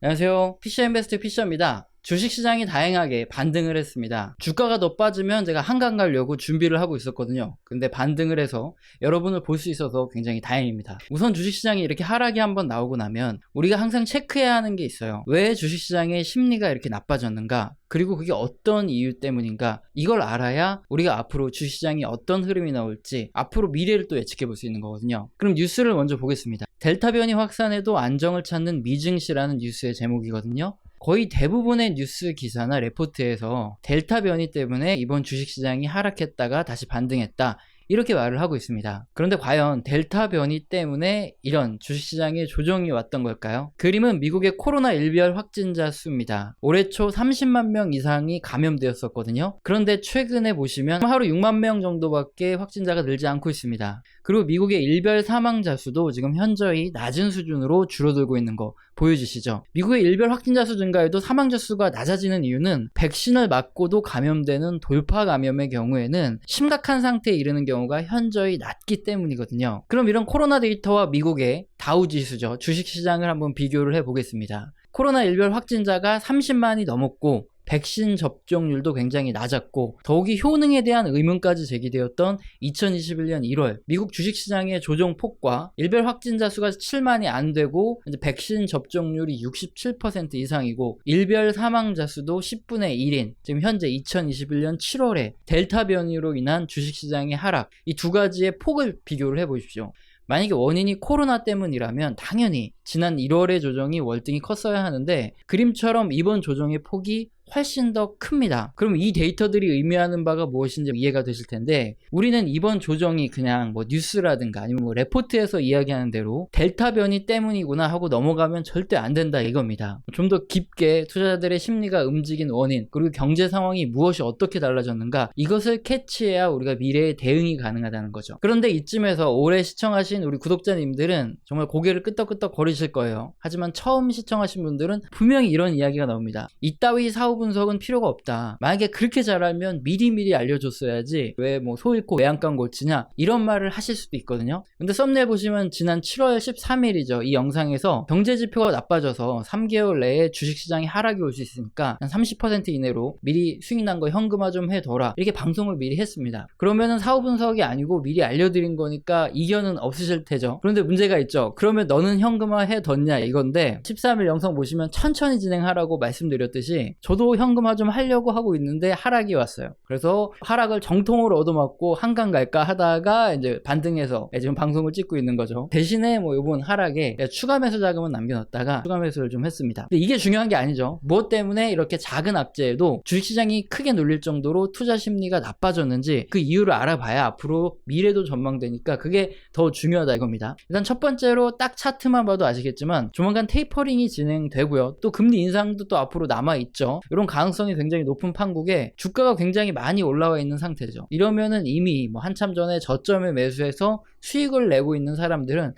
안녕하세요. 피셔인베스트 피셔입니다. 주식시장이 다행하게 반등을 했습니다. 주가가 더 빠지면 제가 한강 가려고 준비를 하고 있었거든요. 근데 반등을 해서 여러분을 볼 수 있어서 굉장히 다행입니다. 우선 주식시장이 이렇게 하락이 한번 나오고 나면 우리가 항상 체크해야 하는 게 있어요. 왜 주식시장의 심리가 이렇게 나빠졌는가? 그리고 그게 어떤 이유 때문인가? 이걸 알아야 우리가 앞으로 주식시장이 어떤 흐름이 나올지 앞으로 미래를 또 예측해 볼 수 있는 거거든요. 그럼 뉴스를 먼저 보겠습니다. 델타 변이 확산해도 안정을 찾는 미증시라는 뉴스의 제목이거든요. 거의 대부분의 뉴스 기사나 레포트에서 델타 변이 때문에 이번 주식시장이 하락했다가 다시 반등했다, 이렇게 말을 하고 있습니다. 그런데 과연 델타 변이 때문에 이런 주식시장에 조정이 왔던 걸까요? 그림은 미국의 코로나 일별 확진자 수입니다. 올해 초 30만 명 이상이 감염되었었거든요. 그런데 최근에 보시면 하루 6만 명 정도밖에 확진자가 늘지 않고 있습니다. 그리고 미국의 일별 사망자 수도 지금 현저히 낮은 수준으로 줄어들고 있는 거 보여지시죠? 미국의 일별 확진자 수 증가에도 사망자 수가 낮아지는 이유는 백신을 맞고도 감염되는 돌파 감염의 경우에는 심각한 상태에 이르는 경우가 현저히 낮기 때문이거든요. 그럼 이런 코로나 데이터와 미국의 다우지수죠, 주식시장을 한번 비교를 해보겠습니다. 코로나 일별 확진자가 30만이 넘었고 백신 접종률도 굉장히 낮았고 더욱이 효능에 대한 의문까지 제기되었던 2021년 1월 미국 주식시장의 조정폭과 일별 확진자 수가 7만이 안 되고 이제 백신 접종률이 67% 이상이고 일별 사망자 수도 10분의 1인 지금 현재 2021년 7월에 델타 변이로 인한 주식시장의 하락, 이 두 가지의 폭을 비교를 해보십시오. 만약에 원인이 코로나 때문이라면 당연히 지난 1월의 조정이 월등히 컸어야 하는데 그림처럼 이번 조정의 폭이 훨씬 더 큽니다. 그럼 이 데이터들이 의미하는 바가 무엇인지 이해가 되실 텐데, 우리는 이번 조정이 그냥 뭐 뉴스라든가 아니면 뭐 레포트에서 이야기하는 대로 델타 변이 때문이구나 하고 넘어가면 절대 안 된다 이겁니다. 좀 더 깊게 투자자들의 심리가 움직인 원인, 그리고 경제 상황이 무엇이 어떻게 달라졌는가, 이것을 캐치해야 우리가 미래에 대응이 가능하다는 거죠. 그런데 이쯤에서 오래 시청하신 우리 구독자님들은 정말 고개를 끄덕끄덕 거리실 거예요. 하지만 처음 시청하신 분들은 분명히 이런 이야기가 나옵니다. 이따위 사후 분석은 필요가 없다. 만약에 그렇게 잘 알면 미리미리 알려줬어야지 왜 뭐 소 잃고 외양간 고치냐, 이런 말을 하실 수도 있거든요. 근데 썸네일 보시면 지난 7월 13일이죠. 이 영상에서 경제지표가 나빠져서 3개월 내에 주식시장이 하락이 올 수 있으니까 한 30% 이내로 미리 수익 난 거 현금화 좀 해둬라, 이렇게 방송을 미리 했습니다. 그러면은 사후 분석이 아니고 미리 알려드린 거니까 이견은 없으실 테죠. 그런데 문제가 있죠. 그러면 너는 현금화 해뒀냐 이건데, 13일 영상 보시면 천천히 진행하라고 말씀드렸듯이 저도 현금화 좀 하려고 하고 있는데 하락이 왔어요. 그래서 하락을 정통으로 얻어맞고 한강 갈까 하다가 이제 반등해서 지금 방송을 찍고 있는 거죠. 대신에 뭐 이번 하락에 추가 매수 자금은 남겨놨다가 추가 매수를 좀 했습니다. 근데 이게 중요한 게 아니죠. 무엇 때문에 이렇게 작은 악재에도 주식시장이 크게 눌릴 정도로 투자 심리가 나빠졌는지 그 이유를 알아봐야 앞으로 미래도 전망되니까 그게 더 중요하다 이겁니다. 일단 첫 번째로 딱 차트만 봐도 아시겠지만 조만간 테이퍼링이 진행되고요. 또 금리 인상도 또 앞으로 남아있죠. 이런 가능성이 굉장히 높은 판국에 주가가 굉장히 많이 올라와 있는 상태죠. 이러면은 이미 뭐 한참 전에 저점에 매수해서 수익을 내고 있는 사람들은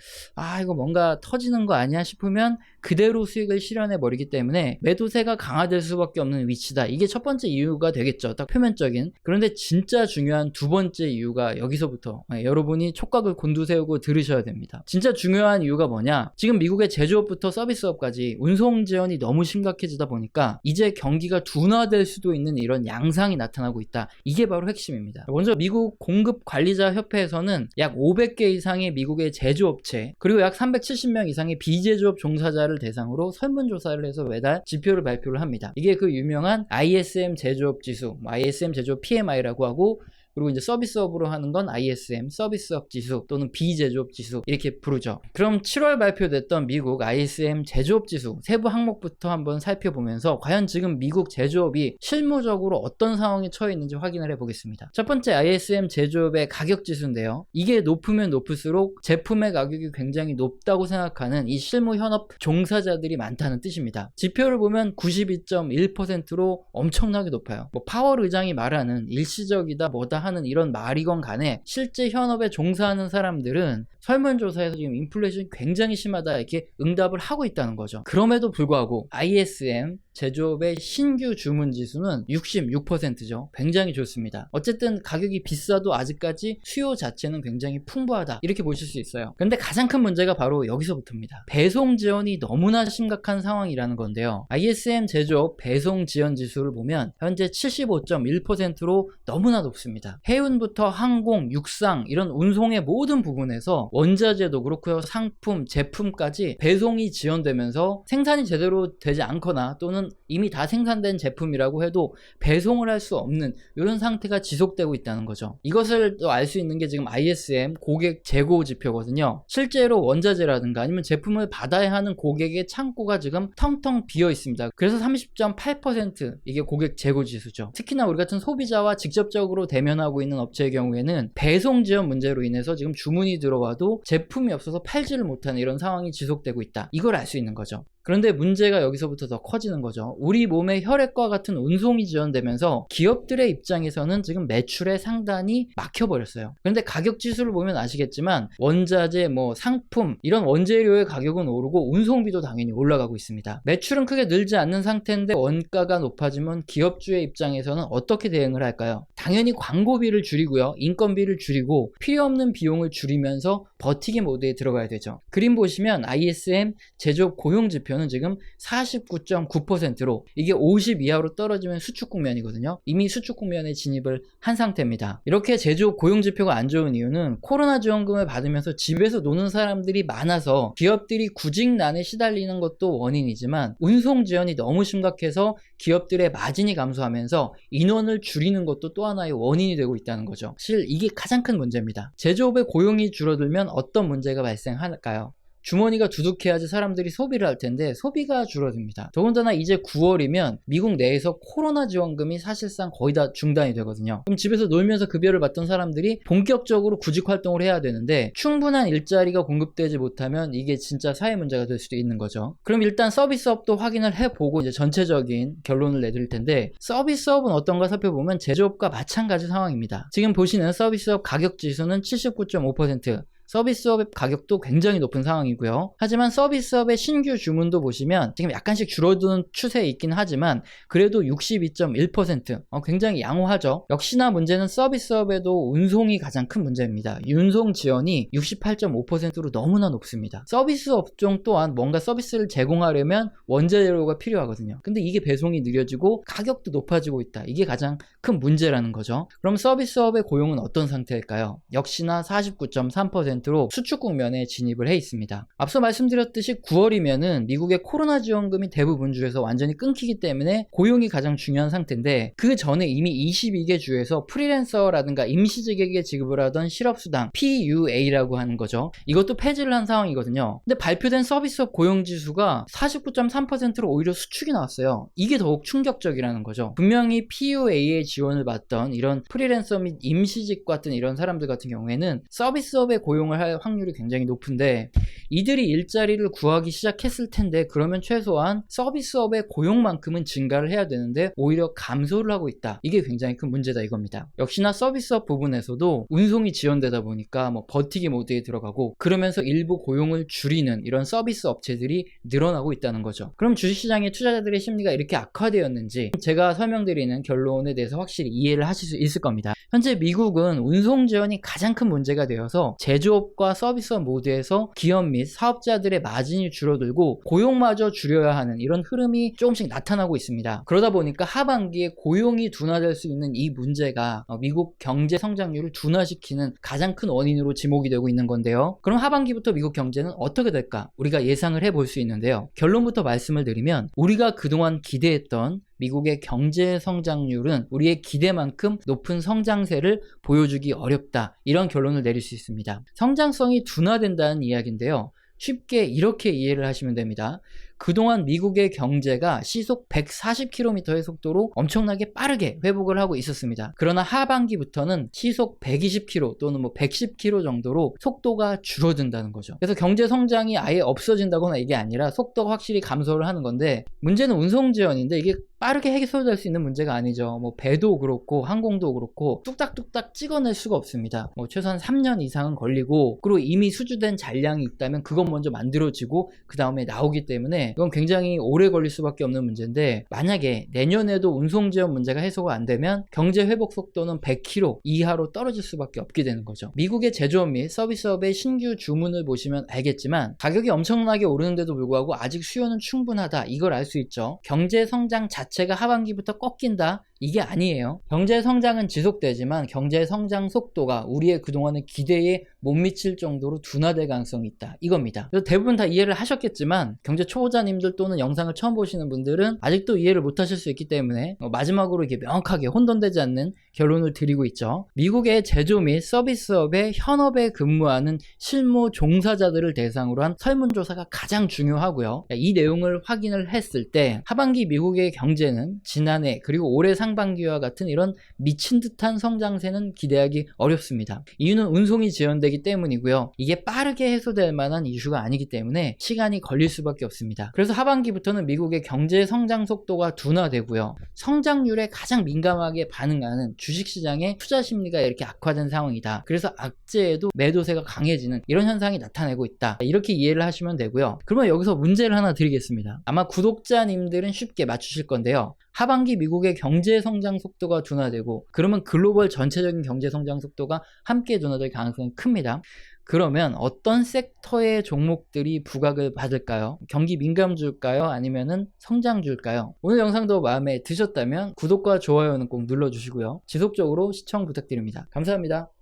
이거 뭔가 터지는 거 아니야 싶으면 그대로 수익을 실현해 버리기 때문에 매도세가 강화될 수밖에 없는 위치다. 이게 첫 번째 이유가 되겠죠. 딱 표면적인. 그런데 진짜 중요한 두 번째 이유가 여기서부터 여러분이 촉각을 곤두세우고 들으셔야 됩니다. 진짜 중요한 이유가 뭐냐? 지금 미국의 제조업부터 서비스업까지 운송 지연이 너무 심각해지다 보니까 이제 경기가 둔화될 수도 있는 이런 양상이 나타나고 있다. 이게 바로 핵심입니다. 먼저 미국 공급관리자협회에서는 약 500개 이상의 미국의 제조업체 그리고 약 370명 이상의 비제조업 종사자를 대상으로 설문조사를 해서 매달 지표를 발표를 합니다. 이게 그 유명한 ISM 제조업 지수, ISM 제조업 PMI라고 하고, 그리고 이제 서비스업으로 하는 건 ISM 서비스업 지수 또는 비제조업 지수 이렇게 부르죠. 그럼 7월 발표됐던 미국 ISM 제조업 지수 세부 항목부터 한번 살펴보면서 과연 지금 미국 제조업이 실무적으로 어떤 상황에 처해 있는지 확인을 해보겠습니다. 첫 번째 ISM 제조업의 가격 지수인데요. 이게 높으면 높을수록 제품의 가격이 굉장히 높다고 생각하는 이 실무 현업 종사자들이 많다는 뜻입니다. 지표를 보면 92.1%로 엄청나게 높아요. 뭐 파월 의장이 말하는 일시적이다 뭐다 하는 이런 말이건 간에 실제 현업에 종사하는 사람들은 설문조사에서 지금 인플레이션이 굉장히 심하다 이렇게 응답을 하고 있다는 거죠. 그럼에도 불구하고 ISM 제조업의 신규 주문 지수는 66%죠. 굉장히 좋습니다. 어쨌든 가격이 비싸도 아직까지 수요 자체는 굉장히 풍부하다 이렇게 보실 수 있어요. 그런데 가장 큰 문제가 바로 여기서부터입니다. 배송 지연이 너무나 심각한 상황이라는 건데요. ISM 제조업 배송 지연 지수를 보면 현재 75.1%로 너무나 높습니다. 해운부터 항공, 육상 이런 운송의 모든 부분에서 원자재도 그렇고요. 상품, 제품까지 배송이 지연되면서 생산이 제대로 되지 않거나 또는 이미 다 생산된 제품이라고 해도 배송을 할 수 없는 이런 상태가 지속되고 있다는 거죠. 이것을 또 알 수 있는 게 지금 ISM 고객 재고 지표거든요. 실제로 원자재라든가 아니면 제품을 받아야 하는 고객의 창고가 지금 텅텅 비어 있습니다. 그래서 30.8% 이게 고객 재고 지수죠. 특히나 우리 같은 소비자와 직접적으로 대면하고 있는 업체의 경우에는 배송 지연 문제로 인해서 지금 주문이 들어와도 제품이 없어서 팔지를 못하는 이런 상황이 지속되고 있다. 이걸 알 수 있는 거죠. 그런데 문제가 여기서부터 더 커지는 거죠. 우리 몸의 혈액과 같은 운송이 지연되면서 기업들의 입장에서는 지금 매출에 상당히 막혀버렸어요. 그런데 가격 지수를 보면 아시겠지만 원자재, 상품 이런 원재료의 가격은 오르고 운송비도 당연히 올라가고 있습니다. 매출은 크게 늘지 않는 상태인데 원가가 높아지면 기업주의 입장에서는 어떻게 대응을 할까요? 당연히 광고비를 줄이고요. 인건비를 줄이고 필요 없는 비용을 줄이면서 버티기 모드에 들어가야 되죠. 그림 보시면 ISM 제조업 고용 지표는 지금 49.9%로 이게 50 이하로 떨어지면 수축 국면이거든요. 이미 수축 국면에 진입을 한 상태입니다. 이렇게 제조업 고용 지표가 안 좋은 이유는 코로나 지원금을 받으면서 집에서 노는 사람들이 많아서 기업들이 구직난에 시달리는 것도 원인이지만 운송 지연이 너무 심각해서 기업들의 마진이 감소하면서 인원을 줄이는 것도 또 하나의 원인이 되고 있다는 거죠. 사실 이게 가장 큰 문제입니다. 제조업의 고용이 줄어들면 어떤 문제가 발생할까요? 주머니가 두둑해야지 사람들이 소비를 할 텐데 소비가 줄어듭니다. 더군다나 이제 9월이면 미국 내에서 코로나 지원금이 사실상 거의 다 중단이 되거든요. 그럼 집에서 놀면서 급여를 받던 사람들이 본격적으로 구직 활동을 해야 되는데 충분한 일자리가 공급되지 못하면 이게 진짜 사회 문제가 될 수도 있는 거죠. 그럼 일단 서비스업도 확인을 해보고 이제 전체적인 결론을 내드릴 텐데 서비스업은 어떤가 살펴보면 제조업과 마찬가지 상황입니다. 지금 보시는 서비스업 가격 지수는 79.5%, 서비스업의 가격도 굉장히 높은 상황이고요. 하지만 서비스업의 신규 주문도 보시면 지금 약간씩 줄어드는 추세에 있긴 하지만 그래도 62.1%, 굉장히 양호하죠. 역시나 문제는 서비스업에도 운송이 가장 큰 문제입니다. 운송 지연이 68.5%로 너무나 높습니다. 서비스 업종 또한 뭔가 서비스를 제공하려면 원재료가 필요하거든요. 근데 이게 배송이 느려지고 가격도 높아지고 있다. 이게 가장 큰 문제라는 거죠. 그럼 서비스업의 고용은 어떤 상태일까요? 역시나 49.3%로 수축 국면에 진입을 해 있습니다. 앞서 말씀드렸듯이 9월이면은 미국의 코로나 지원금이 대부분 주에서 완전히 끊기기 때문에 고용이 가장 중요한 상태인데 그 전에 이미 22개 주에서 프리랜서라든가 임시직에게 지급을 하던 실업수당 PUA라고 하는 거죠. 이것도 폐지를 한 상황이거든요. 근데 발표된 서비스업 고용지수가 49.3%로 오히려 수축이 나왔어요. 이게 더욱 충격적이라는 거죠. 분명히 PUA의 지원을 받던 이런 프리랜서 및 임시직 같은 이런 사람들 같은 경우에는 서비스업의 고용을 할 확률이 굉장히 높은데 이들이 일자리를 구하기 시작했을 텐데 그러면 최소한 서비스업의 고용만큼은 증가를 해야 되는데 오히려 감소를 하고 있다. 이게 굉장히 큰 문제다 이겁니다. 역시나 서비스업 부분에서도 운송이 지연되다 보니까 버티기 모드에 들어가고 그러면서 일부 고용을 줄이는 이런 서비스 업체들이 늘어나고 있다는 거죠. 그럼 주식시장의 투자자들의 심리가 이렇게 악화되었는지 제가 설명드리는 결론에 대해서 확실히 이해를 하실 수 있을 겁니다. 현재 미국은 운송 지연이 가장 큰 문제가 되어서 제조업과 서비스업 모두에서 기업 및 사업자들의 마진이 줄어들고 고용마저 줄여야 하는 이런 흐름이 조금씩 나타나고 있습니다. 그러다 보니까 하반기에 고용이 둔화될 수 있는 이 문제가 미국 경제 성장률을 둔화시키는 가장 큰 원인으로 지목이 되고 있는 건데요. 그럼 하반기부터 미국 경제는 어떻게 될까? 우리가 예상을 해볼 수 있는데요. 결론부터 말씀을 드리면 우리가 그동안 기대했던 미국의 경제 성장률은 우리의 기대만큼 높은 성장세를 보여주기 어렵다. 이런 결론을 내릴 수 있습니다. 성장성이 둔화된다는 이야기인데요. 쉽게 이렇게 이해를 하시면 됩니다. 그동안 미국의 경제가 시속 140km의 속도로 엄청나게 빠르게 회복을 하고 있었습니다. 그러나 하반기부터는 시속 120km 또는 110km 정도로 속도가 줄어든다는 거죠. 그래서 경제 성장이 아예 없어진다거나 이게 아니라 속도가 확실히 감소를 하는 건데, 문제는 운송 지원인데 이게 빠르게 해소될 수 있는 문제가 아니죠. 배도 그렇고 항공도 그렇고 뚝딱뚝딱 찍어낼 수가 없습니다. 최소한 3년 이상은 걸리고, 그리고 이미 수주된 잔량이 있다면 그건 먼저 만들어지고 그 다음에 나오기 때문에 이건 굉장히 오래 걸릴 수밖에 없는 문제인데, 만약에 내년에도 운송 지원 문제가 해소가 안 되면 경제 회복 속도는 100km 이하로 떨어질 수밖에 없게 되는 거죠. 미국의 제조업 및 서비스업의 신규 주문을 보시면 알겠지만 가격이 엄청나게 오르는데도 불구하고 아직 수요는 충분하다, 이걸 알 수 있죠. 경제 성장 자체가 하반기부터 꺾인다, 이게 아니에요. 경제 성장은 지속되지만 경제 성장 속도가 우리의 그동안의 기대에 못 미칠 정도로 둔화될 가능성이 있다, 이겁니다. 그래서 대부분 다 이해를 하셨겠지만 경제 초보자님들 또는 영상을 처음 보시는 분들은 아직도 이해를 못 하실 수 있기 때문에 마지막으로 이게 명확하게 혼돈되지 않는 결론을 드리고 있죠. 미국의 제조 및 서비스업의 현업에 근무하는 실무 종사자들을 대상으로 한 설문조사가 가장 중요하고요. 이 내용을 확인을 했을 때 하반기 미국의 경제는 지난해 그리고 올해 상반기와 같은 이런 미친 듯한 성장세는 기대하기 어렵습니다. 이유는 운송이 지연되기 때문이고요. 이게 빠르게 해소될 만한 이슈가 아니기 때문에 시간이 걸릴 수밖에 없습니다. 그래서 하반기부터는 미국의 경제 성장 속도가 둔화되고요. 성장률에 가장 민감하게 반응하는 주식시장의 투자 심리가 이렇게 악화된 상황이다. 그래서 악재에도 매도세가 강해지는 이런 현상이 나타내고 있다, 이렇게 이해를 하시면 되고요. 그러면 여기서 문제를 하나 드리겠습니다. 아마 구독자님들은 쉽게 맞추실 건데요. 하반기 미국의 경제 성장 속도가 둔화되고 그러면 글로벌 전체적인 경제 성장 속도가 함께 둔화될 가능성이 큽니다. 그러면 어떤 섹터의 종목들이 부각을 받을까요? 경기 민감주일까요? 아니면은 성장주일까요? 오늘 영상도 마음에 드셨다면 구독과 좋아요는 꼭 눌러주시고요. 지속적으로 시청 부탁드립니다. 감사합니다.